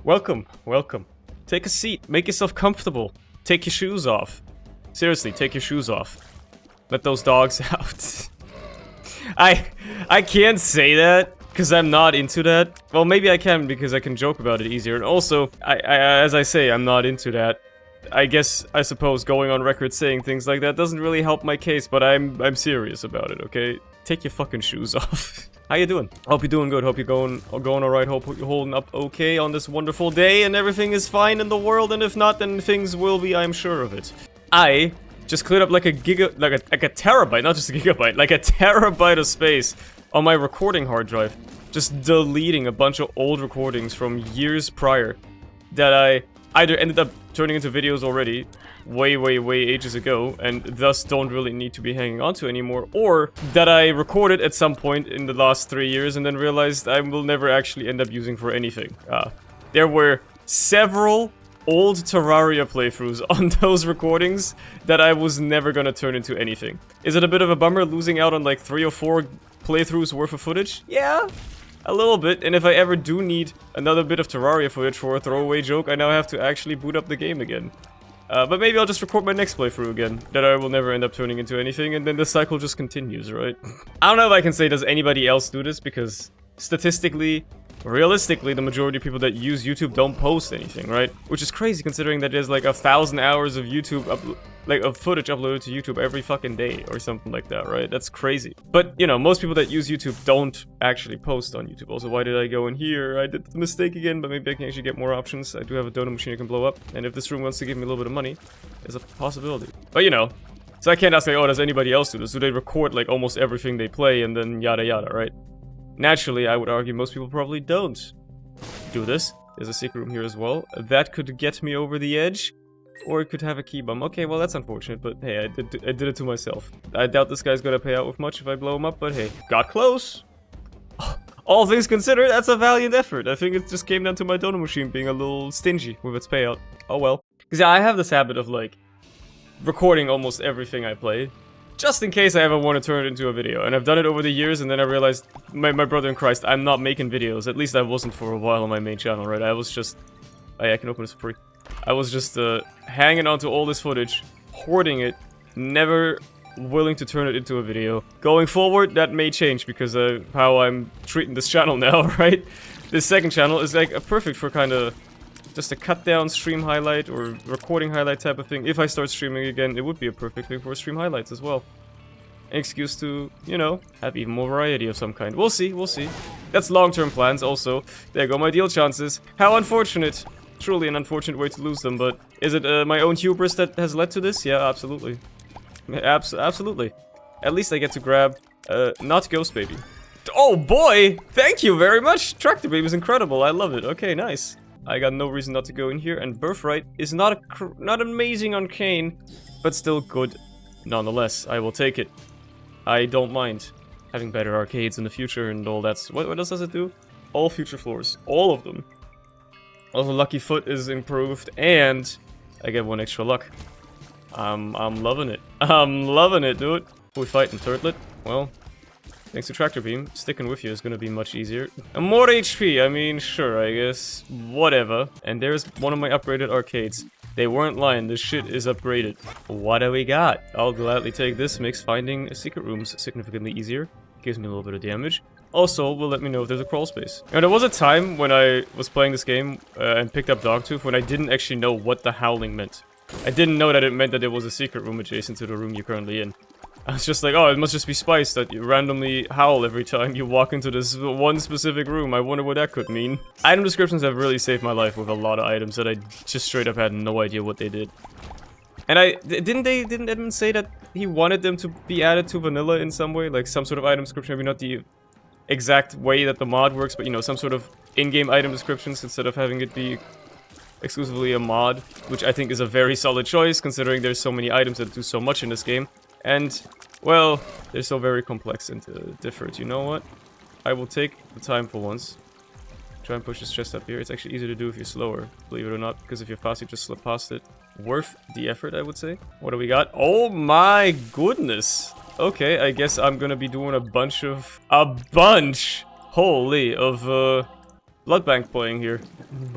Welcome, welcome. Take a seat, make yourself comfortable. Take your shoes off. Seriously, take your shoes off. Let those dogs out. I can't say that, because I'm not into that. Well, maybe I can, because I can joke about it easier. And also, as I say, I'm not into that. I suppose going on record saying things like that doesn't really help my case, but I'm serious about it, okay? Take your fucking shoes off. How you doing? Hope you're doing good. Hope you're going alright. Hope you're holding up okay on this wonderful day and everything is fine in the world, and if not, then things will be, I'm sure of it. I just cleared up like a terabyte, not just a gigabyte, like a terabyte of space on my recording hard drive. Just deleting a bunch of old recordings from years prior that I either ended up turning into videos already way ages ago and thus don't really need to be hanging on to anymore, or that I recorded at some point in the last 3 years and then realized I will never actually end up using for anything. There were several old Terraria playthroughs on those recordings that I was never gonna turn into anything. Is it a bit of a bummer losing out on like 3 or 4 playthroughs worth of footage? Yeah, a little bit, and if I ever do need another bit of Terraria footage for a throwaway joke, I now have to actually boot up the game again. But maybe I'll just record my next playthrough again, that I will never end up turning into anything, and then the cycle just continues, right? I don't know if I can say does anybody else do this, because statistically, realistically, the majority of people that use YouTube don't post anything, right? Which is crazy considering that there's like 1,000 hours of YouTube of footage uploaded to YouTube every fucking day or something like that, right? That's crazy. But, you know, most people that use YouTube don't actually post on YouTube. Also, why did I go in here? I did the mistake again, but maybe I can actually get more options. I do have a donut machine I can blow up, and if this room wants to give me a little bit of money, there's a possibility. But, you know, so I can't ask like, oh, does anybody else do this? Do they record like almost everything they play and then yada yada, right? Naturally, I would argue most people probably don't do this. There's a secret room here as well. That could get me over the edge, or it could have a key bomb. Okay, well that's unfortunate, but hey, I did it to myself. I doubt this guy's gonna pay out with much if I blow him up, but hey, got close. All things considered, that's a valiant effort. I think it just came down to my donut machine being a little stingy with its payout. Oh well. Because yeah, I have this habit of like recording almost everything I play, just in case I ever want to turn it into a video. And I've done it over the years, and then I realized, my brother in Christ, I'm not making videos. At least I wasn't for a while on my main channel, right? I was just... Oh yeah, I can open this for free. I was just hanging on to all this footage, hoarding it, never willing to turn it into a video. Going forward, that may change because of how I'm treating this channel now, right? This second channel is like perfect for kind of just a cut down stream highlight or recording highlight type of thing. If I start streaming again, it would be a perfect thing for stream highlights as well. An excuse to, you know, have even more variety of some kind. We'll see, we'll see. That's long-term plans also. There go my deal chances. How unfortunate. Truly an unfortunate way to lose them, but is it my own hubris that has led to this? Yeah, absolutely. Absolutely. At least I get to grab, not Ghost Baby. Oh boy! Thank you very much! Tractor Baby is incredible, I love it. Okay, nice. I got no reason not to go in here, and Birthright is not amazing on Cain, but still good nonetheless. I will take it. I don't mind having better arcades in the future and all that. What else does it do? All future floors. All of them. Also, Lucky Foot is improved, and I get 1 extra luck. I'm loving it. I'm loving it, dude. We fight in Turtlet? Well, thanks to Tractor Beam, sticking with you is gonna be much easier. And more HP, I mean, sure, I guess. Whatever. And there's one of my upgraded arcades. They weren't lying, this shit is upgraded. What do we got? I'll gladly take this, makes finding secret rooms significantly easier. Gives me a little bit of damage. Also, will let me know if there's a crawl space. Now, there was a time when I was playing this game and picked up Dogtooth when I didn't actually know what the howling meant. I didn't know that it meant that there was a secret room adjacent to the room you're currently in. I was just like, oh, it must just be Spice that you randomly howl every time you walk into this one specific room. I wonder what that could mean. Item descriptions have really saved my life with a lot of items that I just straight up had no idea what they did. And didn't Edmund say that he wanted them to be added to vanilla in some way? Like some sort of item description, maybe not the exact way that the mod works, but you know, some sort of in-game item descriptions instead of having it be exclusively a mod, which I think is a very solid choice considering there's so many items that do so much in this game. And, well, they're so very complex and different. You know what? I will take the time for once. Try and push this chest up here. It's actually easier to do if you're slower, believe it or not, because if you're fast, you just slip past it. Worth the effort, I would say. What do we got? Oh my goodness! Okay, I guess I'm gonna be doing a bunch, holy, of, Bloodbag playing here.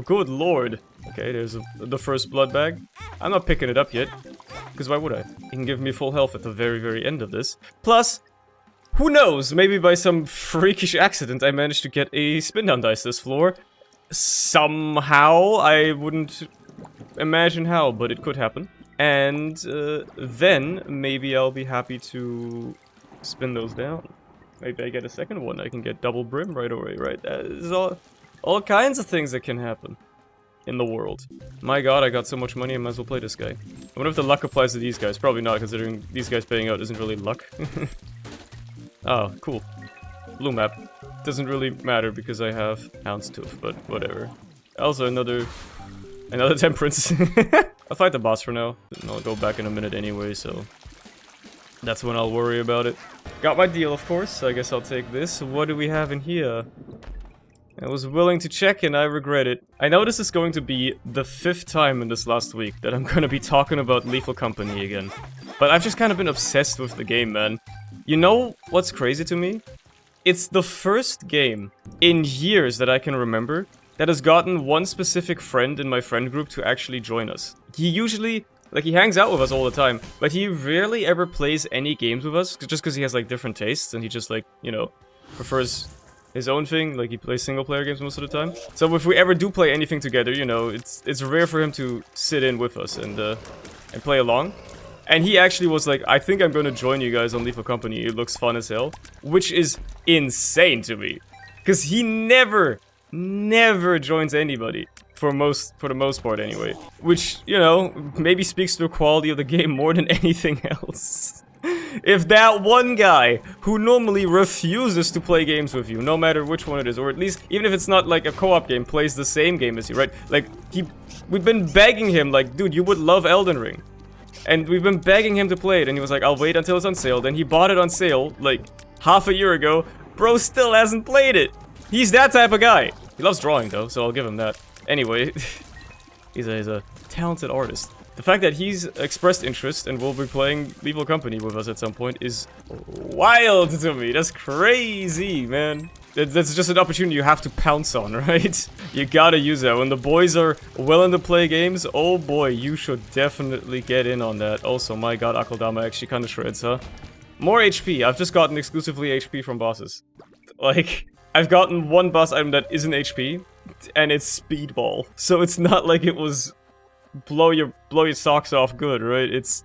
Good lord. Okay, there's the first Bloodbag. I'm not picking it up yet, because why would I? He can give me full health at the very, very end of this. Plus, who knows, maybe by some freakish accident I managed to get a Spindown Dice this floor. Somehow, I wouldn't imagine how, but it could happen. And then, maybe I'll be happy to spin those down. Maybe I get a second one, I can get double Brim right away, right? There's all kinds of things that can happen in the world. My god, I got so much money, I might as well play this guy. I wonder if the luck applies to these guys. Probably not, considering these guys paying out isn't really luck. Oh, cool. Blue map. Doesn't really matter because I have Houndstooth, but whatever. Also, another Temperance. I'll fight the boss for now. And I'll go back in a minute anyway, so... that's when I'll worry about it. Got my deal, of course. I guess I'll take this. What do we have in here? I was willing to check and I regret it. I know this is going to be the 5th time in this last week that I'm gonna be talking about Lethal Company again. But I've just kind of been obsessed with the game, man. You know what's crazy to me? It's the first game in years that I can remember that has gotten one specific friend in my friend group to actually join us. He usually, like, he hangs out with us all the time, but he rarely ever plays any games with us, just because he has, like, different tastes, and he just, like, you know, prefers his own thing. Like, he plays single-player games most of the time. So if we ever do play anything together, you know, it's rare for him to sit in with us and play along. And he actually was like, I think I'm gonna join you guys on Lethal Company, it looks fun as hell. Which is insane to me. Because he never joins anybody. For the most part anyway. Which, you know, maybe speaks to the quality of the game more than anything else. If that one guy who normally refuses to play games with you, no matter which one it is, or at least, even if it's not like a co-op game, plays the same game as you, right? Like, we've been begging him, like, dude, you would love Elden Ring. And we've been begging him to play it, and he was like, I'll wait until it's on sale. Then he bought it on sale, like, half a year ago. Bro still hasn't played it. He's that type of guy. He loves drawing, though, so I'll give him that. Anyway, he's a talented artist. The fact that he's expressed interest and will be playing Lethal Company with us at some point is wild to me. That's crazy, man. That's just an opportunity you have to pounce on, right? You gotta use that. When the boys are willing to play games, oh boy, you should definitely get in on that. Also, my god, Akeldama actually kinda shreds, huh? More HP. I've just gotten exclusively HP from bosses. Like, I've gotten one boss item that isn't HP, and it's Speedball. So it's not like it was blow your socks off good, right? It's...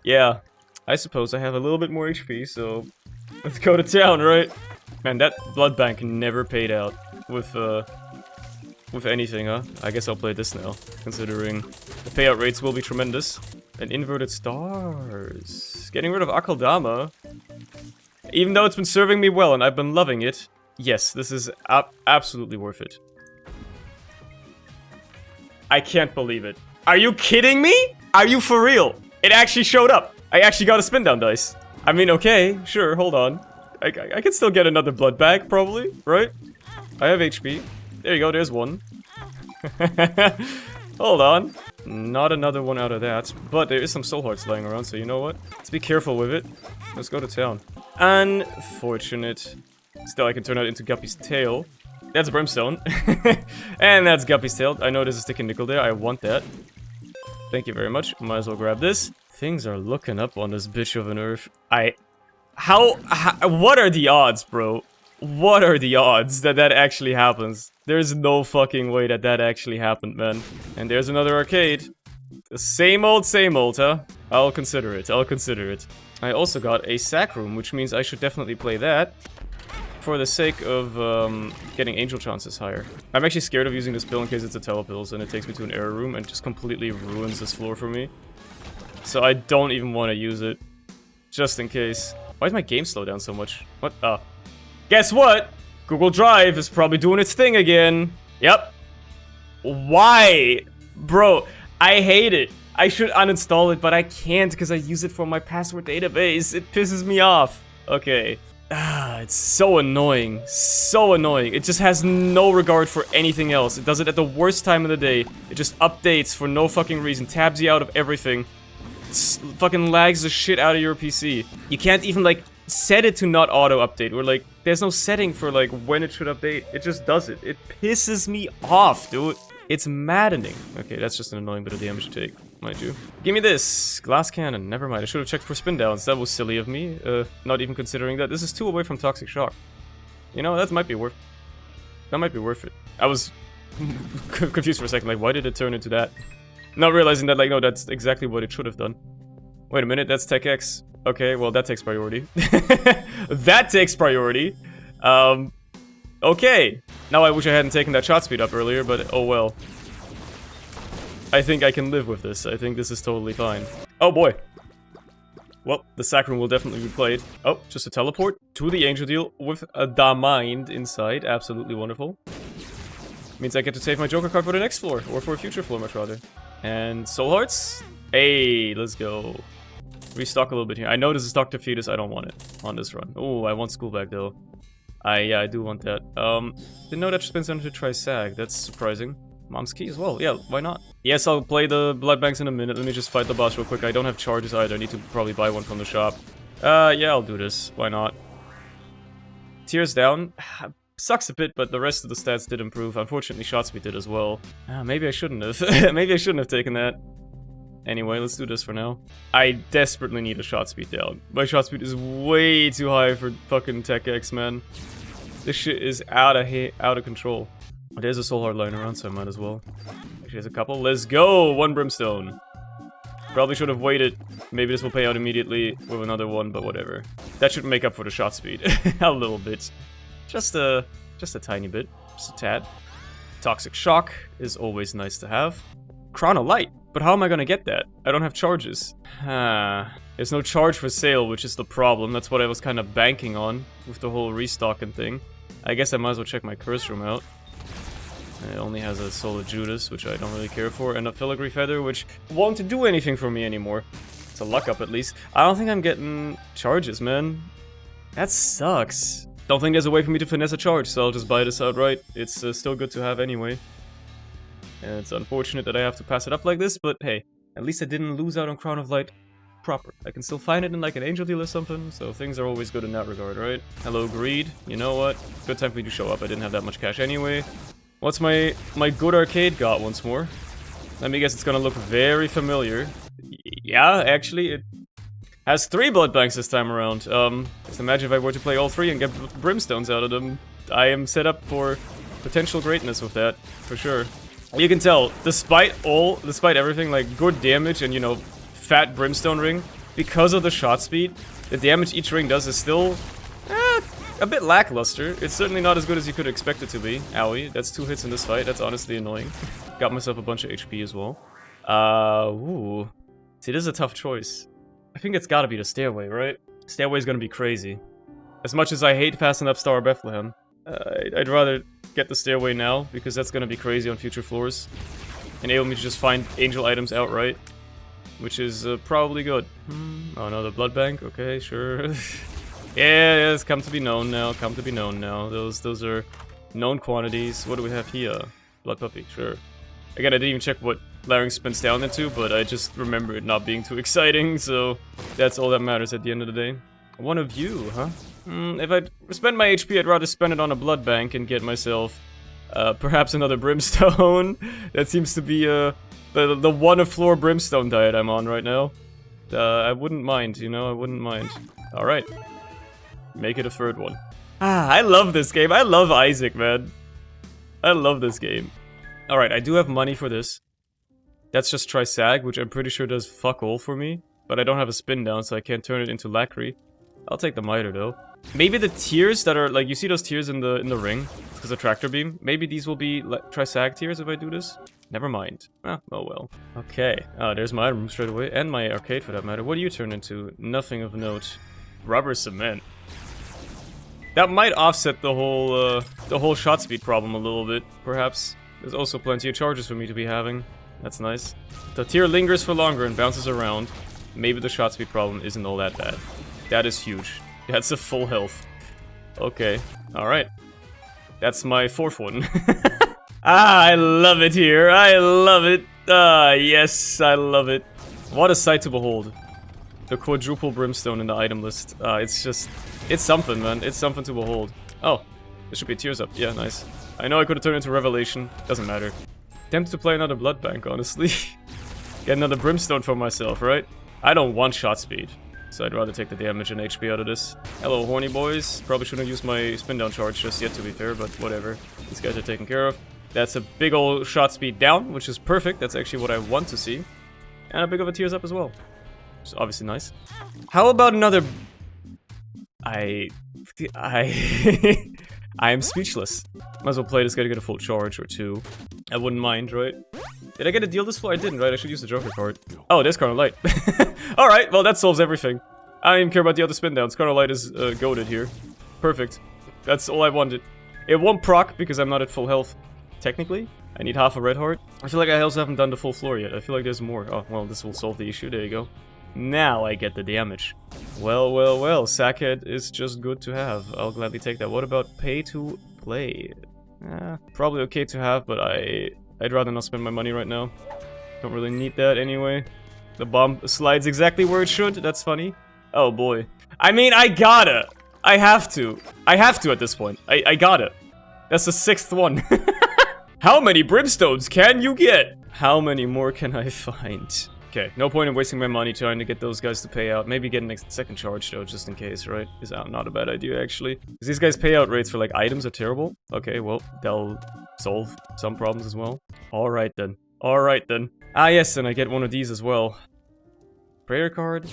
yeah. I suppose I have a little bit more HP, so... let's go to town, right? Man, that Bloodbag never paid out with anything, huh? I guess I'll play this now, considering the payout rates will be tremendous. And inverted stars. Getting rid of Akeldama. Even though it's been serving me well and I've been loving it, yes, this is absolutely worth it. I can't believe it. Are you kidding me? Are you for real? It actually showed up. I actually got a Spindown Dice. I mean, okay, sure, hold on. I can still get another Bloodbag, probably, right? I have HP. There you go, there's one. Hold on. Not another one out of that. But there is some soul hearts lying around, so you know what? Let's be careful with it. Let's go to town. Unfortunate. Still, I can turn that into Guppy's tail. That's Brimstone. And that's Guppy's tail. I know there's a sticky nickel there. I want that. Thank you very much. Might as well grab this. Things are looking up on this bitch of an earth. What are the odds, bro? What are the odds that that actually happens? There's no fucking way that that actually happened, man. And there's another arcade. The same old, huh? I'll consider it, I'll consider it. I also got a sack room, which means I should definitely play that. For the sake of, getting angel chances higher. I'm actually scared of using this pill in case it's a telepills and it takes me to an error room and just completely ruins this floor for me. So I don't even want to use it. Just in case. Why is my game slow down so much? What? Oh. Guess what? Google Drive is probably doing its thing again. Yep. Why? Bro, I hate it. I should uninstall it, but I can't because I use it for my password database. It pisses me off. Okay. It's so annoying. So annoying. It just has no regard for anything else. It does it at the worst time of the day. It just updates for no fucking reason. Tabs you out of everything. Fucking lags the shit out of your PC. You can't even, like, set it to not auto-update. Or, like, There's no setting for, like, when it should update. It just does it. It pisses me off, dude. It's maddening. Okay, that's just an annoying bit of damage to take, mind you. Give me this. Glass cannon. Never mind. I should have checked for spindowns. That was silly of me. Not even considering that. This is 2 away from Toxic Shock. You know, that might be worth... That might be worth it. I was confused for a second. Like, why did it turn into that? Not realizing that, like, no, that's exactly what it should have done. Wait a minute, that's Tech X. Okay, well, that takes priority. That takes priority. Okay. Now I wish I hadn't taken that shot speed up earlier, but oh well. I think I can live with this. I think this is totally fine. Oh boy. Well, the sack room will definitely be played. Oh, just a teleport to the Angel Deal with the mind inside. Absolutely wonderful. Means I get to save my Joker card for the next floor, or for a future floor, much rather. And Soul Hearts? Hey, let's go. Restock a little bit here. I know this is Dr. Fetus, I don't want it on this run. Oh, I want Schoolbag though. Yeah, I do want that. Didn't know that Spindown to Trisag. That's surprising. Mom's key as well. Yeah, why not? Yes, I'll play the Bloodbags in a minute. Let me just fight the boss real quick. I don't have charges either. I need to probably buy one from the shop. Yeah, I'll do this. Why not? Tears down. Sucks a bit, but the rest of the stats did improve. Unfortunately, shot speed did as well. Maybe I shouldn't have. Maybe I shouldn't have taken that. Anyway, let's do this for now. I desperately need a shot speed down. My shot speed is way too high for fucking Tech X, man. This shit is out of control. There's a soul heart lying around, so I might as well. Actually, there's a couple. Let's go! 1 Brimstone. Probably should have waited. Maybe this will pay out immediately with another one, but whatever. That should make up for the shot speed. A little bit. Just a tiny bit. Just a tad. Toxic Shock is always nice to have. Crown of Light. But how am I gonna get that? I don't have charges. There's no charge for sale, which is the problem. That's what I was kind of banking on with the whole restocking thing. I guess I might as well check my curse room out. It only has a Soul of Judas, which I don't really care for, and a Filigree Feather, which won't do anything for me anymore. It's a luck up at least. I don't think I'm getting charges, man. That sucks. Don't think there's a way for me to finesse a charge, so I'll just buy this outright. It's still good to have anyway. And it's unfortunate that I have to pass it up like this, but hey, at least I didn't lose out on Crown of Light proper. I can still find it in like an Angel Deal or something, so things are always good in that regard, right? Hello, Greed. You know what? Good time for me to show up. I didn't have that much cash anyway. What's my good arcade got once more? Let me guess, it's gonna look very familiar. Yeah, actually, it has 3 Bloodbags this time around. Just imagine if I were to play all 3 and get Brimstones out of them. I am set up for potential greatness with that, for sure. You can tell, despite everything, like good damage and, you know, fat Brimstone ring, because of the shot speed, the damage each ring does is still a bit lackluster. It's certainly not as good as you could expect it to be. Owie, that's 2 hits in this fight. That's honestly annoying. Got myself a bunch of HP as well. Ooh. See, this is a tough choice. I think it's gotta be the Stairway, right? Stairway's gonna be crazy. As much as I hate passing up Star of Bethlehem, I'd rather get the Stairway now, because that's gonna be crazy on future floors. Enable me to just find angel items outright, which is probably good. Oh no, the Bloodbag? Okay, sure. Yeah, it's come to be known now, Those are known quantities. What do we have here? Blood Puppy, sure. Again, I didn't even check what Larynx spins down into, but I just remember it not being too exciting, so that's all that matters at the end of the day. One of you, huh? If I spend my HP, I'd rather spend it on a blood bank and get myself perhaps another Brimstone. That seems to be the one-a-floor Brimstone diet I'm on right now. I wouldn't mind, you know, I wouldn't mind. Alright. Make it a 3rd one. I love this game. I love Isaac, man. I love this game. Alright, I do have money for this. That's just Trisag, which I'm pretty sure does fuck all for me. But I don't have a spin down, so I can't turn it into Lacry. I'll take the Miter, though. Maybe the tiers that are, like, you see those tiers in the ring? Because of Tractor Beam? Maybe these will be Trisag tiers if I do this? Never mind. Oh well. Okay. There's my room straight away, and my arcade for that matter. What do you turn into? Nothing of note. Rubber cement. That might offset the whole shot speed problem a little bit, perhaps. There's also plenty of charges for me to be having. That's nice. The tier lingers for longer and bounces around. Maybe the shot speed problem isn't all that bad. That is huge. That's a full health. Okay. Alright. That's my 4th one. I love it here. I love it. Yes, I love it. What a sight to behold. The quadruple Brimstone in the item list. It's something, man. It's something to behold. Oh, there should be tears up. Yeah, nice. I know I could have turned into Revelation. Doesn't matter. Tempted to play another Bloodbag, honestly. Get another Brimstone for myself, right? I don't want shot speed, so I'd rather take the damage and HP out of this. Hello, horny boys. Probably shouldn't use my Spindown charge just yet, to be fair, but whatever. These guys are taken care of. That's a big old shot speed down, which is perfect. That's actually what I want to see. And a big of a tears up as well. Which is obviously nice. How about another... I am speechless. Might as well play this guy to get a full charge or two. I wouldn't mind, right? Did I get a deal this floor? I didn't, right? I should use the Joker card. Oh, there's Carnal Light. Alright, well that solves everything. I don't even care about the other spin downs. Carnal Light is goated here. Perfect. That's all I wanted. It won't proc because I'm not at full health. Technically, I need half a red heart. I feel like I also haven't done the full floor yet. I feel like there's more. Oh, well, this will solve the issue. There you go. Now I get the damage. Well, well, well. Sackhead is just good to have. I'll gladly take that. What about pay to play? Probably okay to have, but I'd rather not spend my money right now. Don't really need that anyway. The bomb slides exactly where it should. That's funny. Oh boy. I mean, I gotta. I have to. I have to at this point. I gotta. That's the 6th one. How many Brimstones can you get? How many more can I find? Okay, no point in wasting my money trying to get those guys to pay out. Maybe get a second charge though, just in case, right? Is not a bad idea, actually. Because these guys' payout rates for like items are terrible. Okay, well, they'll solve some problems as well. Alright then. Alright then. Ah yes, and I get one of these as well. Prayer card?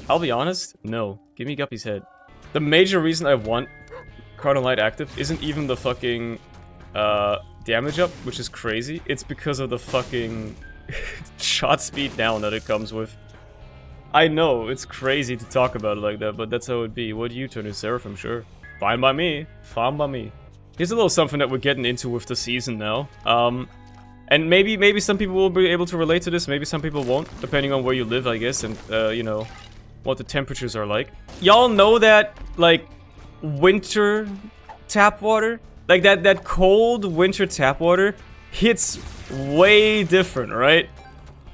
I'll be honest, no. Give me Guppy's head. The major reason I want Carnal Light active isn't even the fucking damage up, which is crazy. It's because of the fucking shot speed down that it comes with. I know, it's crazy to talk about it like that, but that's how it would be. What do you turn to Seraphim? Sure. Fine by me. Fine by me. Here's a little something that we're getting into with the season now. And maybe some people will be able to relate to this, maybe some people won't, depending on where you live, I guess, and, you know, what the temperatures are like. Y'all know that, like, winter tap water? Like, that cold winter tap water hits way different, right?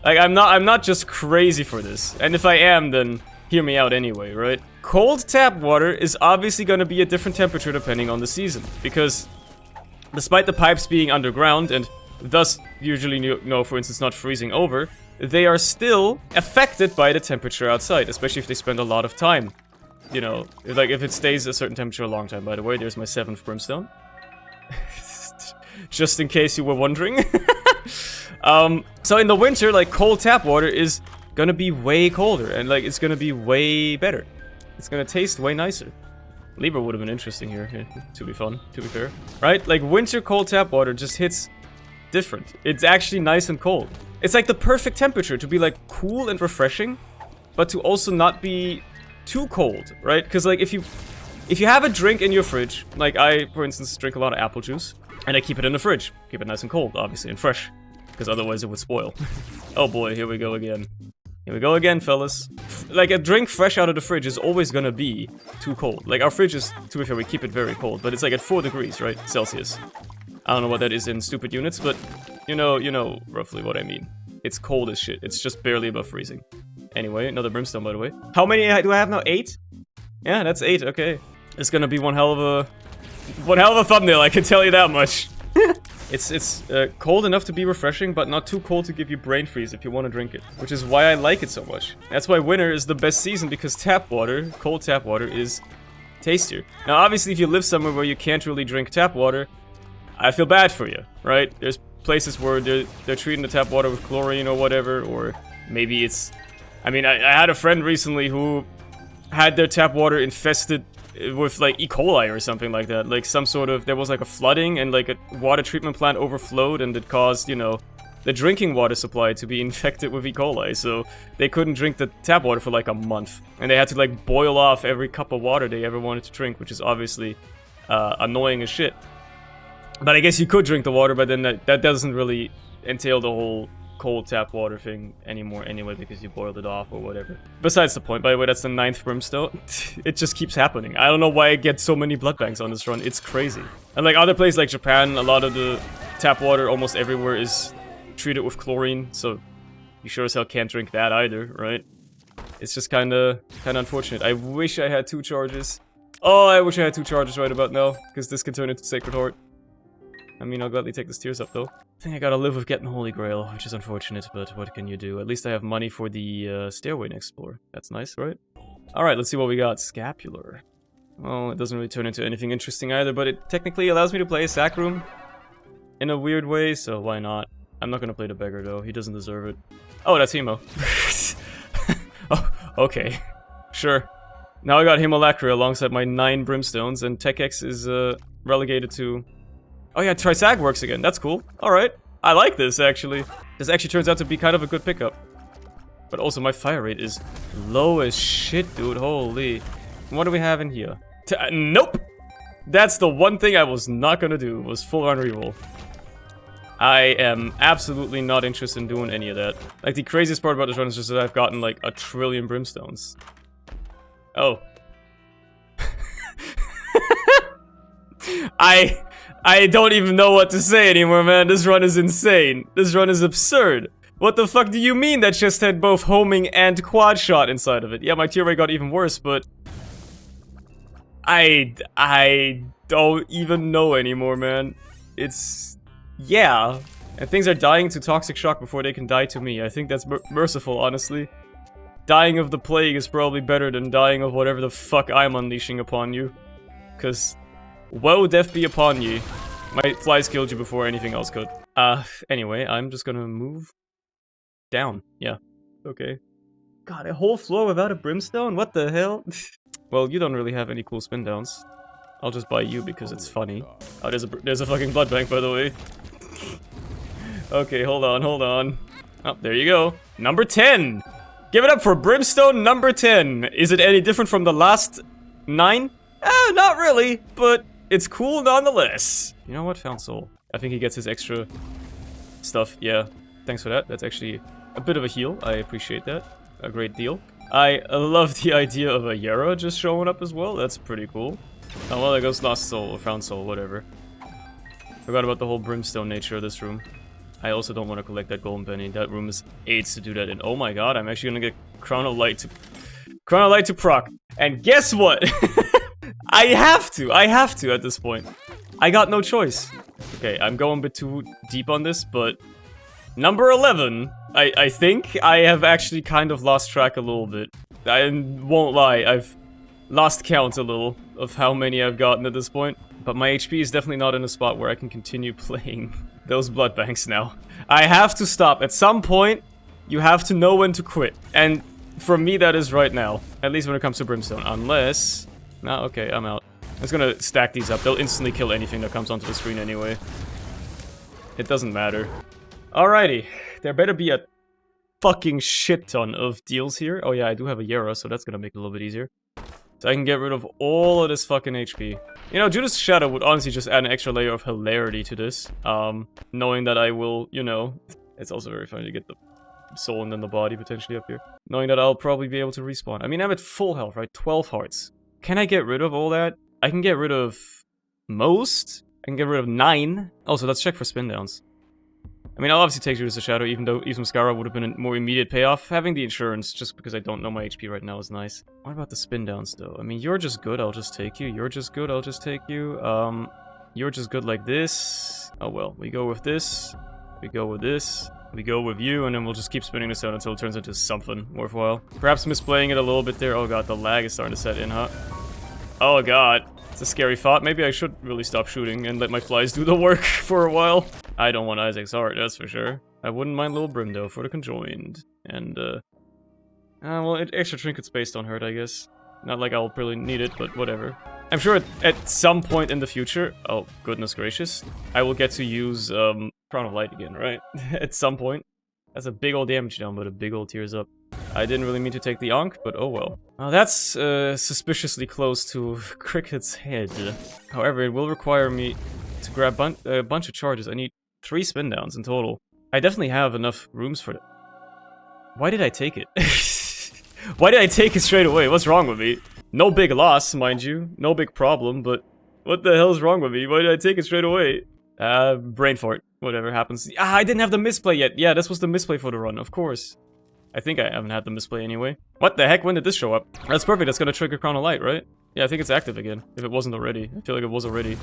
Like, I'm not just crazy for this. And if I am, then hear me out anyway, right? Cold tap water is obviously going to be a different temperature depending on the season. Because despite the pipes being underground and thus usually, you know, for instance, not freezing over, they are still affected by the temperature outside, especially if they spend a lot of time. You know, like if it stays a certain temperature a long time. By the way, there's my 7th Brimstone. Just in case you were wondering. So in the winter, like, cold tap water is gonna be way colder, and like it's gonna be way better. It's gonna taste way nicer. Libra would have been interesting here, to be fun, to be fair. Right? Like, winter cold tap water just hits different. It's actually nice and cold. It's like the perfect temperature to be like cool and refreshing, but to also not be too cold, right? Because like if you have a drink in your fridge, like I, for instance, drink a lot of apple juice, and I keep it in the fridge. Keep it nice and cold, obviously, and fresh. Because otherwise it would spoil. Oh boy, here we go again. Here we go again, fellas. Like, a drink fresh out of the fridge is always gonna be too cold. Like, our fridge is, to be fair, we keep it very cold, but it's like at 4 degrees, right? Celsius. I don't know what that is in stupid units, but you know roughly what I mean. It's cold as shit. It's just barely above freezing. Anyway, another Brimstone, by the way. How many do I have now? 8? Yeah, that's 8, okay. It's gonna be one hell of a thumbnail, I can tell you that much. It's cold enough to be refreshing, but not too cold to give you brain freeze if you want to drink it. Which is why I like it so much. That's why winter is the best season, because tap water, cold tap water, is tastier. Now, obviously, if you live somewhere where you can't really drink tap water, I feel bad for you, right? There's places where they're treating the tap water with chlorine or whatever, or maybe it's... I mean, I had a friend recently who had their tap water infested with like E. coli or something like that. Like some sort of, there was like a flooding and like a water treatment plant overflowed and it caused, you know, the drinking water supply to be infected with E. coli. So they couldn't drink the tap water for like a month. And they had to like boil off every cup of water they ever wanted to drink, which is obviously annoying as shit. But I guess you could drink the water, but then that doesn't really entail the whole cold tap water thing anymore anyway, because you boiled it off or whatever. Besides the point, by the way, that's the 9th Brimstone. It just keeps happening. I don't know why I get so many Bloodbags on this run. It's crazy. And like other places like Japan, a lot of the tap water almost everywhere is treated with chlorine, so you sure as hell can't drink that either, right? It's just kinda unfortunate. I wish I had 2 charges. Oh, I wish I had 2 charges right about now, because this can turn into Sacred Heart. I mean, I'll gladly take this Tears Up, though. I think I gotta live with getting Holy Grail, which is unfortunate, but what can you do? At least I have money for the Stairway next floor. That's nice, right? Alright, let's see what we got. Scapular. Well, it doesn't really turn into anything interesting either, but it technically allows me to play a sack room in a weird way, so why not? I'm not gonna play the beggar, though. He doesn't deserve it. Oh, that's Hemo. Oh, okay. Sure. Now I got Haemolacria alongside my 9 Brimstones, and Tech X is relegated to... Oh yeah, Trisag works again. That's cool. Alright. I like this, actually. This actually turns out to be kind of a good pickup. But also, my fire rate is low as shit, dude. Holy. What do we have in here? Nope! That's the one thing I was not gonna do, was full-on reroll. I am absolutely not interested in doing any of that. Like, the craziest part about this run is just that I've gotten, like, 1 trillion Brimstones. Oh. I don't even know what to say anymore, man. This run is insane. This run is absurd. What the fuck do you mean that just had both homing and quad shot inside of it? Yeah, my tier rate got even worse, but... I don't even know anymore, man. It's... yeah. And things are dying to toxic shock before they can die to me. I think that's merciful, honestly. Dying of the plague is probably better than dying of whatever the fuck I'm unleashing upon you. Cause... woe death be upon ye. My flies killed you before anything else could. Anyway, I'm just gonna move... down. Yeah. Okay. God, a whole floor without a Brimstone? What the hell? Well, you don't really have any cool spin downs. I'll just buy you because it's funny. Oh, there's a fucking Bloodbag, by the way. Okay, hold on. Oh, there you go. Number 10! Give it up for Brimstone number 10! Is it any different from the last 9? Not really, but it's cool nonetheless. You know what? Found Soul. I think he gets his extra stuff. Yeah, thanks for that. That's actually a bit of a heal. I appreciate that. A great deal. I love the idea of a Yara just showing up as well. That's pretty cool. Oh, well, there goes Lost Soul, or Found Soul, whatever. Forgot about the whole Brimstone nature of this room. I also don't want to collect that golden penny. That room is AIDS to do that in. Oh my god, I'm actually gonna get Crown of Light to proc. And guess what? I have to at this point. I got no choice. Okay, I'm going a bit too deep on this, but... number 11, I think I have actually kind of lost track a little bit. I won't lie, I've lost count a little of how many I've gotten at this point. But my HP is definitely not in a spot where I can continue playing those Bloodbags now. I have to stop. At some point, you have to know when to quit. And for me, that is right now. At least when it comes to Brimstone. Unless... no, okay, I'm out. I'm just gonna stack these up. They'll instantly kill anything that comes onto the screen anyway. It doesn't matter. Alrighty. There better be a fucking shit ton of deals here. Oh yeah, I do have a Yara, so that's gonna make it a little bit easier. So I can get rid of all of this fucking HP. You know, Judas Shadow would honestly just add an extra layer of hilarity to this. Knowing that I will, you know... it's also very funny to get the soul and then the body potentially up here. Knowing that I'll probably be able to respawn. I mean, I'm at full health, right? 12 hearts. Can I get rid of all that? I can get rid of... most? I can get rid of 9. Also, let's check for spin downs. I mean, I'll obviously take Judas Shadow, even though Even Mascara would have been a more immediate payoff. Having the insurance, just because I don't know my HP right now, is nice. What about the spin downs, though? I mean, you're just good, I'll just take you. You're just good, I'll just take you. You're just good like this. Oh well, we go with this. We go with this. We go with you, and then we'll just keep spinning this out until it turns into something worthwhile. Perhaps misplaying it a little bit there. Oh god, the lag is starting to set in, huh? Oh god. It's a scary thought. Maybe I should really stop shooting and let my flies do the work for a while. I don't want Isaac's heart, that's for sure. I wouldn't mind Little Brim, though, for the conjoined. And, well, extra trinket space don't hurt, I guess. Not like I'll really need it, but whatever. I'm sure at some point in the future... oh, goodness gracious. I will get to use, Crown of Light again, right? At some point. That's a big old damage down, but a big old tears up. I didn't really mean to take the Ankh, but oh well. Well, that's suspiciously close to Cricket's head. However, it will require me to grab a bunch of charges. I need 3 spin downs in total. I definitely have enough rooms for that. Why did I take it? Why did I take it straight away? What's wrong with me? No big loss, mind you. No big problem, but what the hell's wrong with me? Why did I take it straight away? Brain fart. Whatever happens. Ah, I didn't have the misplay yet. Yeah, this was the misplay for the run, of course. I think I haven't had the misplay anyway. What the heck? When did this show up? That's perfect. That's gonna trigger Crown of Light, right? Yeah, I think it's active again. If it wasn't already. I feel like it was already.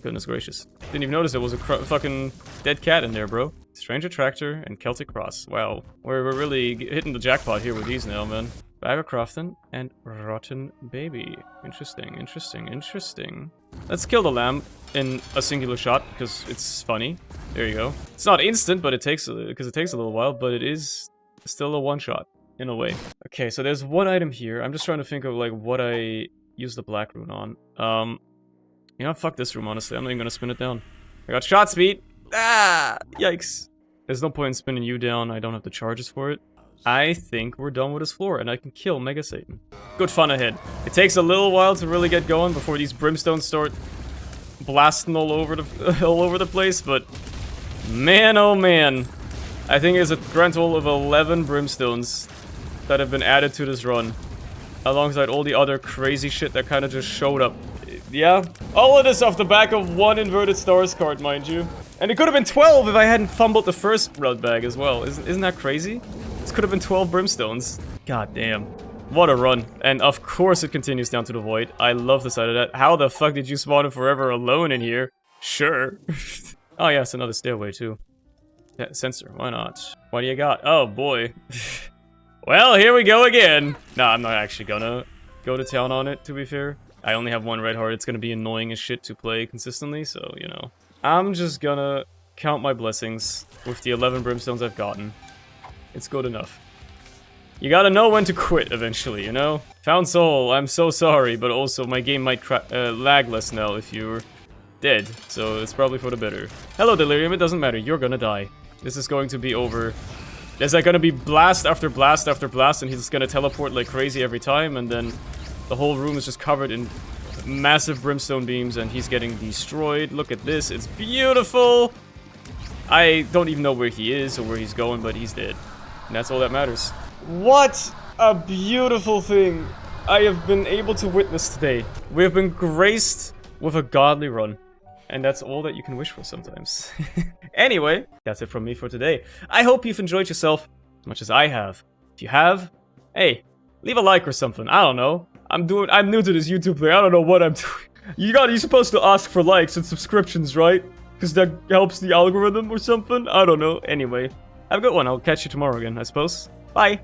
Goodness gracious. Didn't even notice there was a fucking dead cat in there, bro. Strange Attractor and Celtic Cross. Wow. We're really hitting the jackpot here with these now, man. Bag of Crofton and Rotten Baby. Interesting, interesting, interesting. Let's kill the lamb in a singular shot because it's funny. There you go. It's not instant, but it takes a little while, but it is still a one shot in a way. Okay, so there's one item here. I'm just trying to think of like what I use the black rune on. You know, fuck this room, honestly. I'm not even gonna spin it down. I got shot speed. Ah, yikes. There's no point in spinning you down. I don't have the charges for it. I think we're done with this floor, and I can kill Mega Satan. Good fun ahead. It takes a little while to really get going before these brimstones start blasting all over the place, but man, oh man. I think there's a grand total of 11 brimstones that have been added to this run, alongside all the other crazy shit that kind of just showed up. Yeah, all of this off the back of one Inverted Stars card, mind you. And it could have been 12 if I hadn't fumbled the first Bloodbag as well. Isn't that crazy? This could have been 12 Brimstones. God damn. What a run. And of course it continues down to the void. I love the sight of that. How the fuck did you spawn in Forever Alone in here? Sure. Oh yeah, it's another Stairway too. Yeah, sensor. Why not? What do you got? Oh boy. Well, here we go again. Nah, I'm not actually gonna go to town on it, to be fair. I only have one red heart. It's gonna be annoying as shit to play consistently, so, you know. I'm just gonna count my blessings with the 11 brimstones I've gotten. It's good enough. You gotta know when to quit eventually, you know? Found soul, I'm so sorry, but also my game might lag less now if you're dead, so it's probably for the better. Hello, Delirium, it doesn't matter, you're gonna die. This is going to be over. There's like gonna be blast after blast after blast, and he's gonna teleport like crazy every time, and then the whole room is just covered in massive brimstone beams, and he's getting destroyed. Look at this, it's beautiful! I don't even know where he is or where he's going, but he's dead. And that's all that matters. What a beautiful thing I have been able to witness today. We have been graced with a godly run. And that's all that you can wish for sometimes. Anyway, that's it from me for today. I hope you've enjoyed yourself as much as I have. If you have, hey, leave a like or something. I don't know. I'm new to this YouTube thing. I don't know what I'm doing. You're supposed to ask for likes and subscriptions, right? Because that helps the algorithm or something? I don't know. Anyway, have a good one. I'll catch you tomorrow again, I suppose. Bye.